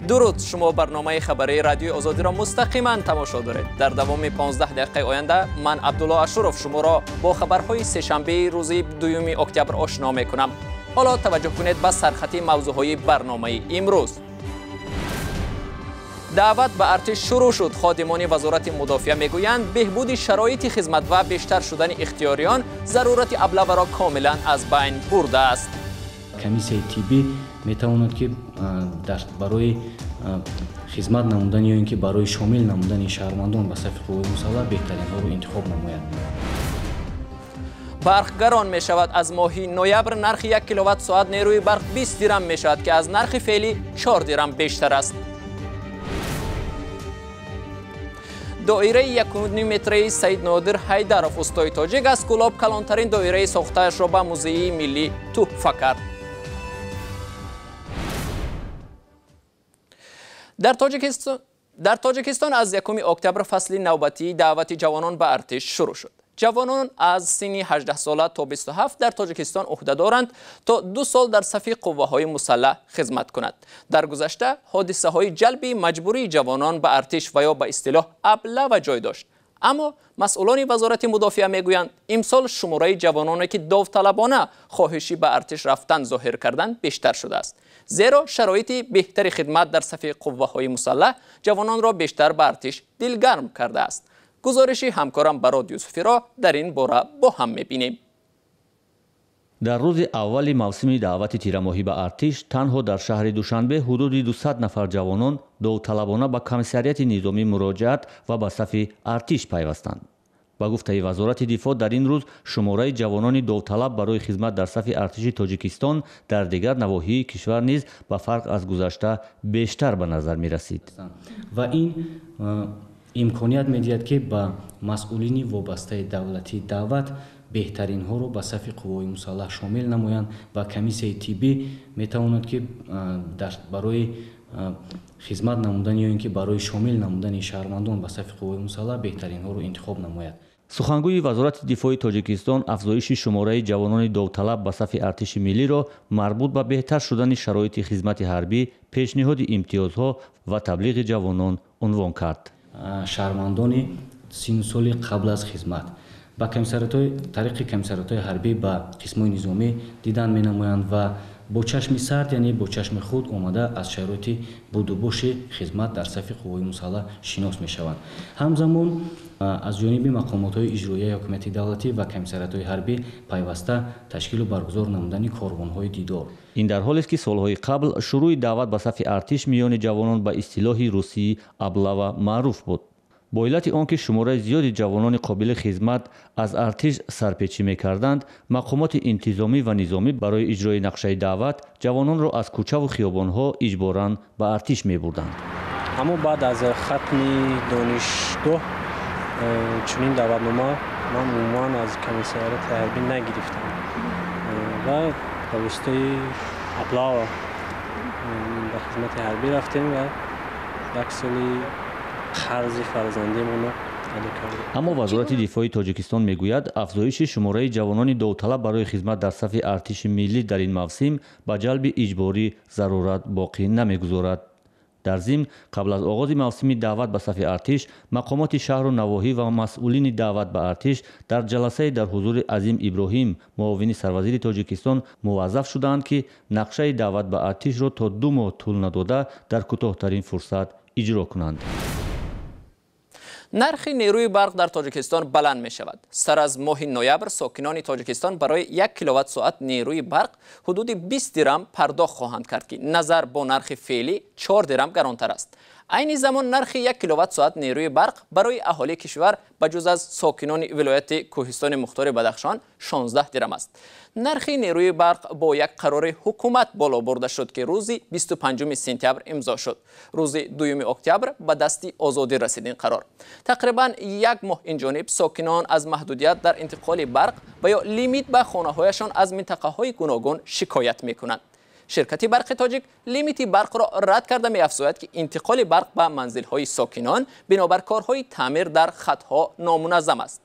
درود، شما برنامه خبری رادیو آزادی را مستقیما تماشا دارید. در دوام 15 دقیقه آینده من عبدالله اشرف شما را با خبرهای سه‌شنبه روز 2 اکتبر آشنا می‌کنم. حالا توجه کنید به سرخط موضوعهای برنامه امروز. دعوت به ارتش شروع شد. خادمان وزارت مدافعه میگویند بهبود شرایط خدمت و بیشتر شدن اختیاریان ضرورت ابله را کاملا از بین برده است. کمیسیون طبی میتواند که برای خدمت نمودن یا اینکه برای شامل نمودن شهروندان به صف قوای مسلح بهترین ها رو انتخاب نماید. برق گران می شود. از ماه نوامبر نرخ 1 کیلووات ساعت نیروی برق 20 درم می شود که از نرخ فعلی 4 درم بیشتر است. دایره 1.5 متری سید نادر حیدرов استای تاجیک از گلاب کلانترین دایره ساخته‌اش را به موزه ملی تحفه کرد. در تاجیکستان از 1 اکتبر فصل نوبتی دعوت جوانان به ارتش شروع شد. جوانان از سن 18 ساله تا 27 در تاجیکستان عهده دارند تا 2 سال در صف قوه‌های مسلح خدمت کنند. در گذشته حادثه‌های جلب مجبوری جوانان به ارتش و یا به اصطلاح ابله و جای داشت. اما مسئولان وزارت مدافعه میگویند امسال شماره جوانانی که داوطلبانه خواهشی به ارتش رفتن ظاهر کردند بیشتر شده است. زیرا شرایط بهتر خدمت در صف قوه‌های مسلح جوانان را بیشتر به ارتش دلگرم کرده است. گزارشی همکارم براد یوسفی را در این باره با هم می‌بینیم. در روز اول موسم دعوت تیرماهی به ارتش تنها در شهر دوشنبه حدود 200 نفر جوانان داوطلبانه به کمیساریات نظامی مراجعت و به صف ارتش پیوستند. با گفته وزارت دفاع در این روز شماره جوانان داوطلب برای خدمت در صف ارتش تاجیکستان در دیگر نواحی کشور نیز به فرق از گذشته بیشتر به نظر می رسید و این امکانیت می‌دهد که با مسئولین وابسته دولتی دعوت بهترین ها رو به صف قوای مسلح شامل نمایند و کمیسیون طبی میتواند که برای خدمت نمودن یا اینکه برای شامل نمودن شهروندان به صف قوای مسلح بهترین ها رو انتخاب نماید. سخنگوی وزارت دفاع تاجیکستان افزایش شماره جوانان داوطلب به صف ارتش ملی را مربوط به بهتر شدن شرایط خدمت حربی، پیشنهاد امتیازها و تبلیغ جوانان عنوان کرد. شهروندان سن سال قبل از خدمت با طریق کمیساریات‌های حربی با قسم‌های نظامی دیدن می‌نمایند و با چشم سرد یعنی با چشم خود آمده از شرایط بود و باش خدمت در صف قوای مسلح شناس می‌شوند. همزمان از جانب مقامات‌های اجرایی حکومت دولتی و کمیساریات‌های حربی پیوسته تشکیل و برگزار نمودن کاروان‌های دیدار. این در حالی است که سالهای قبل شروع دعوت به صف ارتش میان جوانان به اصطلاح روسی ابله معروف بود. با علت آنکه شماره زیادی جوانان قابل خدمت از ارتش سرپیچی می‌کردند، مقامات انتظامی و نظامی برای اجرای نقشه دعوت جوانان را از کوچه و خیابان‌ها اجباراً به ارتش می‌بردند. اما بعد از ختم دانشگاه چنین دعوتنامه من عموماً از کمیساریات حربی نگرفتم و به واسطه ابله به خدمت حربی رفتیم و یک سالی خرج فرزندیمون رو ادا کردیم. اما وزارت دفاع تاجیکستان میگوید افزایش شماره جوانان داوطلب برای خدمت در صف ارتش ملی در این موسم به جلب اجباری ضرورت باقی نمیگذارد. در ضمن قبل از آغاز موسم دعوت به صف ارتش مقامات شهر و نواحی و مسئولین دعوت به ارتش در جلسه در حضور عظیم ابراهیم معاون سروزیر تاجیکستان موظف شدند که نقشه دعوت به ارتش را تا 2 ماه طول نداده در کوتاه‌ترین فرصت اجرا کنند. نرخ نیروی برق در تاجیکستان بلند می شود. سر از ماه نوامبر ساکنان تاجیکستان برای 1 کیلووات ساعت نیروی برق حدود 20 درم پرداخت خواهند کرد که نظر با نرخ فعلی 4 درم گرانتر است. عین زمان نرخ 1 کیلووات ساعت نیروی برق برای اهالی کشور بجز از ساکنان ولایت کوهستان مختار بدخشان 16 درم است. نرخ نیروی برق با یک قرار حکومت بالا برده شد که روز 25 سپتامبر امضا شد. روز 2 اکتبر به دست آزادی رسید این قرار. تقریبا 1 ماه این جانب ساکنان از محدودیت در انتقال برق و یا لیمیت به خانه‌هایشان از منطقه‌های گوناگون شکایت می‌کنند. شرکت برق تاجیک لیمیت برق را رد کرده می‌افزاید که انتقال برق به منزل‌های ساکنان بنابر کارهای تعمیر در خط‌ها نامنظم است.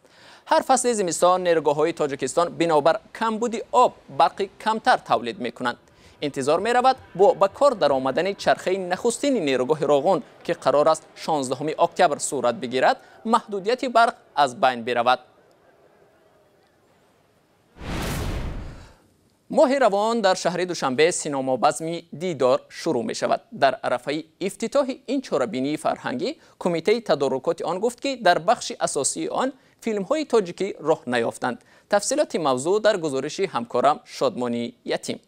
هر فصل زمستان نیروگاه‌های تاجیکستان بنابر کمبود آب برق کمتر تولید می‌کنند. انتظار می رود با به کار در آمدن چرخه نخستین نیروگاه راغون که قرار است 16 اکتبر صورت بگیرد محدودیت برق از بین برود. ماه روان در شهر دوشنبه سینما بزمی دیدار شروع می شود. در عرفه افتتاح این چاره‌بینی فرهنگی کمیته تدارکات آن گفت که در بخش اساسی آن فیلم های تاجیکی راه نیافتند. تفصیلات موضوع در گزارش همکارم شادمانی یتیم.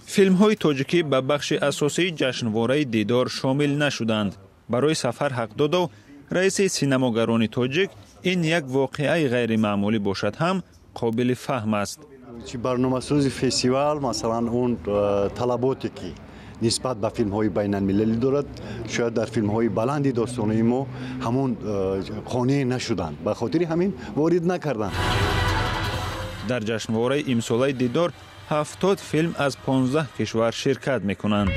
فیلم های تاجیکی به بخش اساسی جشنواره دیدار شامل نشدند. برای سفر حق داده رئیس سینماگران تاجیک این یک واقعه غیر معمولی باشد هم قابل فهم است. برنامه‌سازی فستیوال مثلا اون طلباتی که نسبت به فیلم های بین المللی دارد شاید در فیلم های بلندی داستانی ما همون قانع نشدند، به خاطر همین وارد نکردند. در جشنواره امساله دیدار 70 فیلم از 15 کشور شرکت میکنند.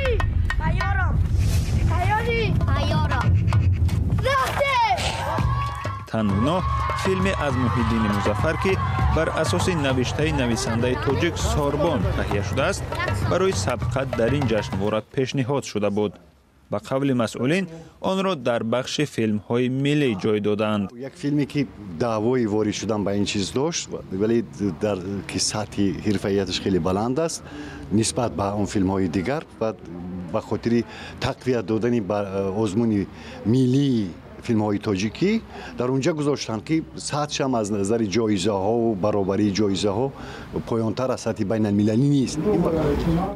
تنگنا فیلم از محیدین مظفر که بر اساس نوشته نویسنده تاجیک ساربان تهیه شده است برای سبقت در این جشنواره پیشنهاد شده بود. به قول مسئولین آن را در بخش فیلم های ملی جای دادند. یک فیلمی که دعوای وارد شدن به این چیز داشت ولی در که سطح حرفیتش خیلی بلند است نسبت به اون فیلم های دیگر و به خاطر تقویت دادن بر آزمون ملی فیلم های تاجیکی در اونجا گذاشتن که سطحش هم از نظر جایزه ها و برابری جایزه ها پایانتر از سطح بین المللی نیست.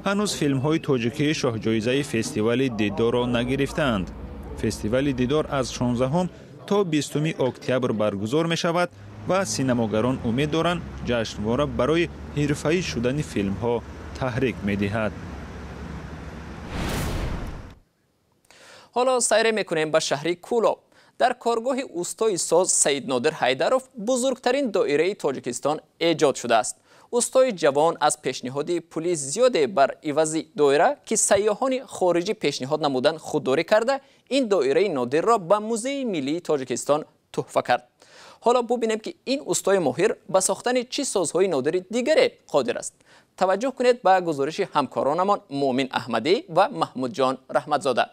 هنوز فیلم های تاجیکی شاه جایزه فستیوال دیدار را نگرفتند. فستیوال دیدار از 16 تا 20 اکتبر برگزار می شود و سینماگران امید دارند جشنواره برای حرفه‌ای شدن فیلم ها تحریک می دهد. حالا سیر میکنیم به شهر کولاب. در کارگاه اوستای ساز سید نادر حیدروف بزرگترین دایره تاجیکستان ایجاد شده است. اوستای جوان از پیشنهاد پلیس زیاده بر عوض دایره که سیاحان خارجی پیشنهاد نمودن خودداری کرده این دایره نادر را به موزه ملی تاجیکستان تحفه کرد. حالا ببینیم که این اوستای ماهر به ساختن چه سازهای نادر دیگری قادر است. توجه کنید به گزارش همکارانمان مومن احمدی و محمود جان رحمتزاده.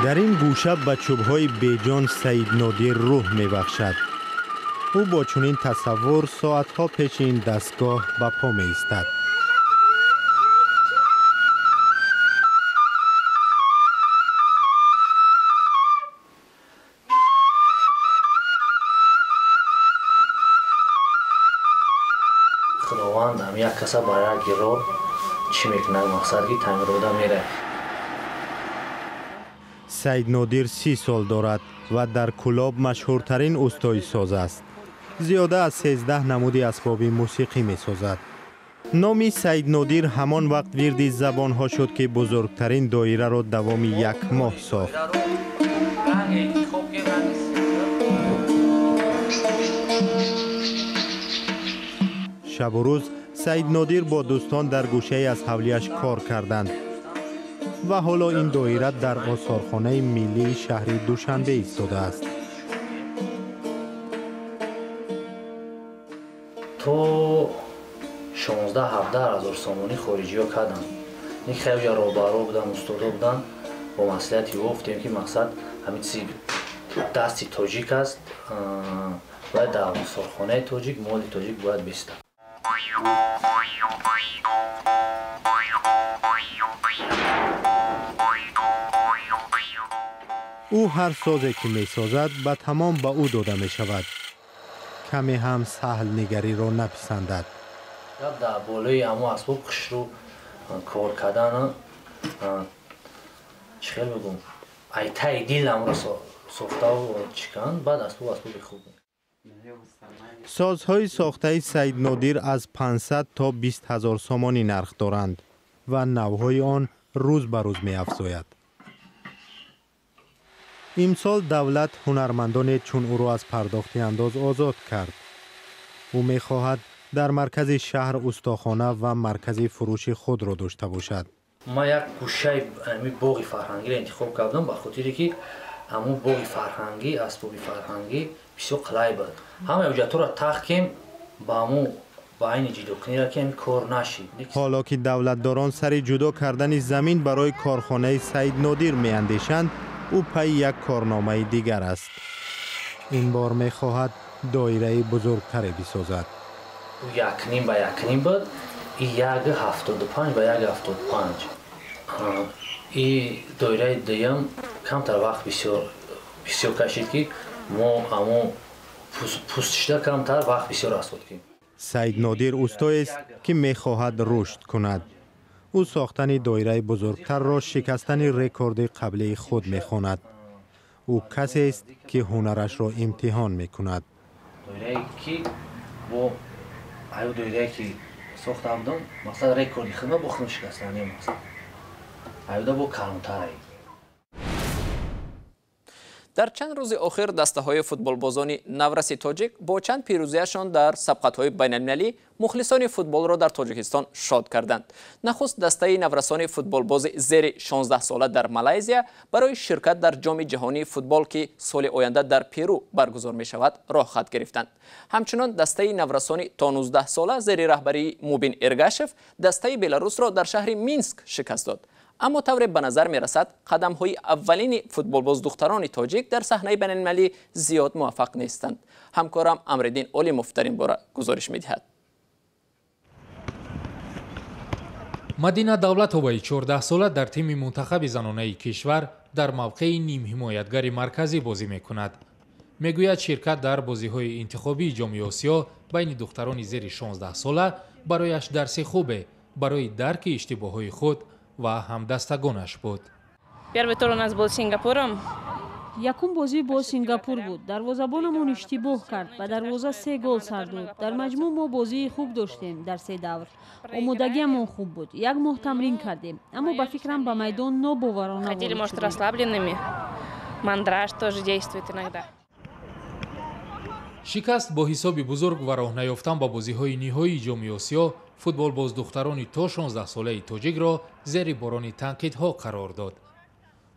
در این گوشه به چوب‌های بیجان سید نادر روح می‌بخشد. او با چنین تصور ساعت‌ها پیش این دستگاه به پا می‌ایستد. خداوند هم یک کسا برای گیرو چی میکنه مقصدی تعمیر بوده میره. سید نادر 30 سال دارد و در کولاب مشهورترین اوستای ساز است. زیاده از 13 نمود اسباب موسیقی می سازد. نام سید نادر همان وقت ورد زبانها شد که بزرگترین دایره را دوام 1 ماه ساخت. شب و روز سید نادر با دوستان در گوشه از حولیش کار کردند و حالا این دایره در آثارخانه ملی شهر دوشنبه ایستاده است. تو 16-17 هزار سامانی خارجی ها کردن. این خیلی روبرو بودن، استادا بودن. با مصلحتی گفتیم که مقصد همین چیز دستی تاجیک است و در آثارخانه تاجیک مال تاجیک باید بیسته. او هر سازی که می سازد به تمام به او داده می شود. کمی هم سهل نگری را نپسندد. در بالای اما اسباب قش رو کار کردن چخیل بگم ایتای دیل هم را ساخته و چکن بعد اسباب خوب. سازهای ساخته سید نادر از 500 تا 20 هزار سامانی نرخ دارند و نوهای آن روز به روز می افزاید. امسال دولت هنرمندان چون او را از پرداخت انداز آزاد کرد. او می خواهد در مرکز شهر استاخانه و مرکز فروش خود را داشته باشد. ما یک گوشه باغ فرهنگی را انتخاب کردم به خاطری که همون باغ فرهنگی اسباب فرهنگی بسیار قلعه بود. همه اوجاتو را تخکیم با مو با این جدو کنی را که کار نشید. حالا که دولتداران سر جدا کردن زمین برای کارخانه سید نادر میاندیشند، او پی یک کارنامه دیگر است. این بار میخواهد دایره بزرگتری بسازد. یک نیم به یک نیم بود، این یک 75 به یک 75. این دایره دیم کمتر وقت بسیار کشید که ما امو پوستشده کمتر وقت بسیار است بود که سید نادر اوستایی است که میخواهد رشد کند. او ساختن دایره بزرگتر را شکستن رکورد قبلی خود میخواند. او کسی است که هنرش را امتحان میکند. دایره که با ایو دایره که ساخته بودم مثلا رکوردی خدمت بخونم شکستن مثلا ایو با کلانتر. در چند روز اخیر دسته‌های فوتبالبازان نورس تاجیک با چند پیروزیشان در سبقت‌های بین‌المللی مخلصان فوتبال را در تاجیکستان شاد کردند. نخست دسته نورسان فوتبالباز زیر 16 ساله در مالایزیا برای شرکت در جام جهانی فوتبال که سال آینده در پرو برگزار می‌شود راه خط گرفتند. همچنین دسته نورسان تا 19 ساله زیر رهبری موبین ارگاشف دسته بلاروس را در شهر مینسک شکست داد. اما طور به نظر می رسد قدم های اولین فوتبالباز دختران تاجیک در صحنه بین المللی زیاد موفق نیستند. همکارم امردین اولیموف در این باره گزارش می دهد. مدینه دولتوایی 14 ساله در تیم منتخب زنانه کشور در موقع نیم حمایتگر مرکزی بازی می کند. می گوید شرکت در بازی های انتخابی جام آسیا بین دختران زیر 16 ساله برایش درس خوبه برای درک اشتباه های خود و همدستگانش بود. Первый тур у нас был с Сингапуром. یکم بازی با سینگاپور بود. دروازه‌بانمون اشتباه کرد و دروازه 3 گل سر داد. در مجموع ما بازی خوب داشتیم در 3 دور. آمادگیمون خوب بود. یک ماه تمرین کردیم. اما با فکرم به میدان ناباورانه وارد Ходили, может, شدیم. расслабленными. Мандраж тоже действует иногда. شکست با حساب بزرگ و راه نیافتن با بازی‌های نهایی جام آسیا فوتبالباز دختران تا 16 ساله تاجیک را زیر باران تنقیدها قرار داد.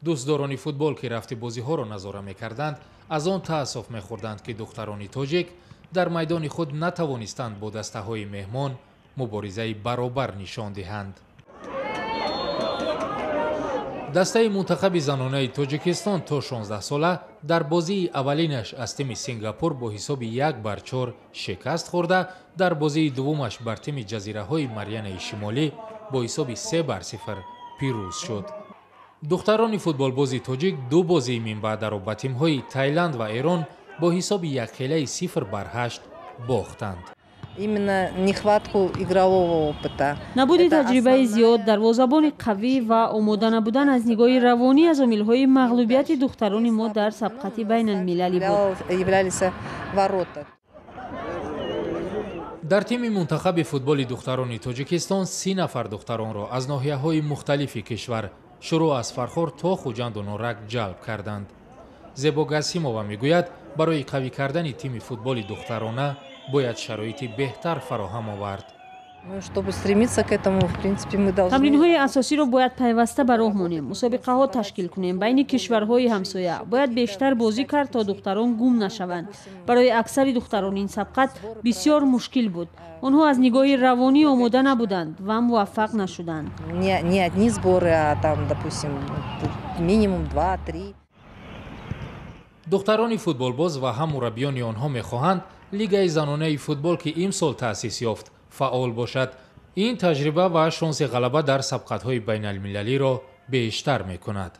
دوستداران فوتبال که رفت بازی‌ها را نظاره می‌کردند از آن تأسف می‌خوردند که دختران تاجیک در میدان خود نتوانستند با دسته‌های مهمان مبارزه برابر نشان دهند. دسته منتخب زنانه تاجیکستان تا 16 ساله در بازی اولینش از تیم سینگاپور با حساب 1-4 شکست خورده، در بازی دومش بر تیم جزیره‌های مریان شمالی با حساب 3-0 پیروز شد. دختران فوتبالباز تاجیک دو بازی من بعد را با تیم‌های تایلند و ایران با حساب 1-0 باختند. Именно нехватку игрового опыта. نبود تجربه زیاد، دروازه‌بان قوی و آماده نبودن از نگاه روانی از عامل‌های مغلوبیت دختران ما در سبقت بین المللی بود. در تیم منتخب فوتبال دختران تاجیکستان 30 نفر دختران را از ناحیه‌های مختلف کشور شروع از فرخور تا خوجند و نورک جلب کردند. زیبا گاسیمووا میگوید برای قوی کردن تیم فوتبال دخترانه باید شرایطی بهتر فراهم آورد. تمرین‌های اساسی را باید پیوسته به راه مانیم. مسابقه‌ها تشکیل کنیم بین کشورهای همسایه. باید بیشتر بازی کرد تا دختران گم نشوند. برای اکثر دختران این سبقت بسیار مشکل بود. آنها از نگاه روانی آماده نبودند و موفق نشدند. دختران فوتبالباز و هم مربیان آنها می‌خواهند لیگ زنانه فوتبال که امسال تأسیس یافت فعال باشد. این تجربه و شانس غلبه در سبقت‌های بین المللی را بیشتر می‌کند.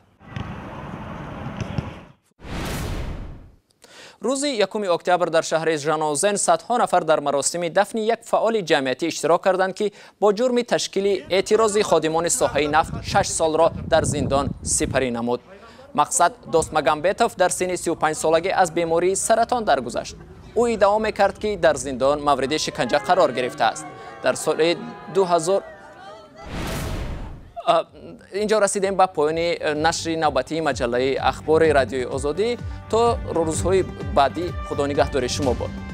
روز 1 اکتبر در شهر ژنوزن صدها نفر در مراسم دفن یک فعال جمعیتی اشتراک کردند که با جرم تشکیل اعتراض خادمان ساحه نفت 6 سال را در زندان سپری نمود. مقصد دوست مگامبتوف در سن 35 سالگی از بیماری سرطان درگذشت. او ادعا می‌کرد که در زندان مورد شکنجه قرار گرفته است. در سال 2000 اینجا رسیدیم به پایان نشر نوبتی مجله اخبار رادیوی آزادی. تا روزهای بعدی خدا نگهدار شما باد.